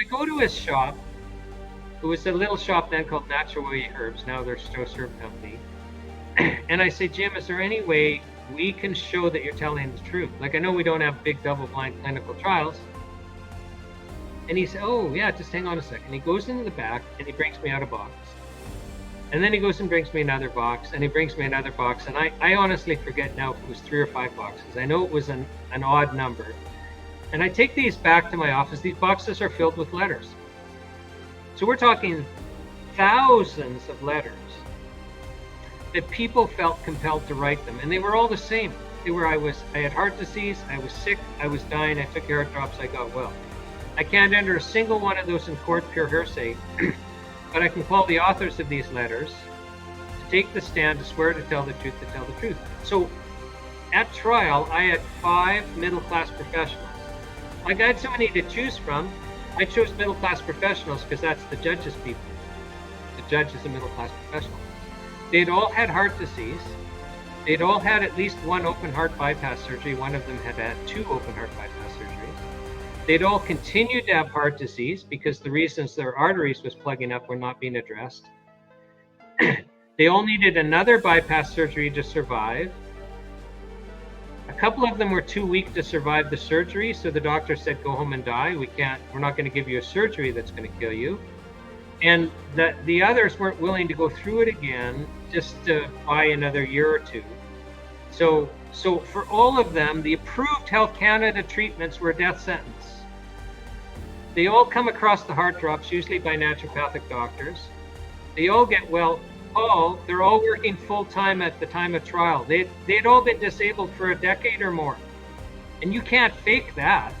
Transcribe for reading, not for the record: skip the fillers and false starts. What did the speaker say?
I go to his shop. It was a little shop then called Natural Way Herbs. Now they're Strauss Herb Company. And I say, Jim, is there any way we can show that you're telling the truth? Like, I know we don't have big double-blind clinical trials. And he said, oh, yeah, just hang on a second. He goes into the back and he brings me out a box. And then he goes and brings me another box, and he brings me another box. And I honestly forget now if it was 3 or 5 boxes. I know it was an odd number. And I take these back to my office. These boxes are filled with letters. So we're talking thousands of letters that people felt compelled to write them. And they were all the same. They were, I had heart disease, I was sick, I was dying, I took heart drops, I got well. I can't enter a single one of those in court, pure hearsay, but I can call the authors of these letters to take the stand, to swear to tell the truth, to tell the truth. So at trial, I had 5 middle-class professionals. Like I had so many to choose from, I chose middle-class professionals because that's the judge's people. The judge is a middle-class professional. They'd all had heart disease. They'd all had at least 1 open heart bypass surgery. One of them had had 2 open heart bypass surgeries. They'd all continued to have heart disease because the reasons their arteries was plugging up were not being addressed. They all needed another bypass surgery to survive. A couple of them were too weak to survive the surgery, so the doctor said, go home and die. We're not going to give you a surgery that's going to kill you. And the others weren't willing to go through it again just to buy another year or 2. So for all of them, the approved Health Canada treatments were a death sentence. They all come across the heart drops, usually by naturopathic doctors. They all get well. They're all working full-time at the time of trial. They'd all been disabled for a decade or more. And you can't fake that.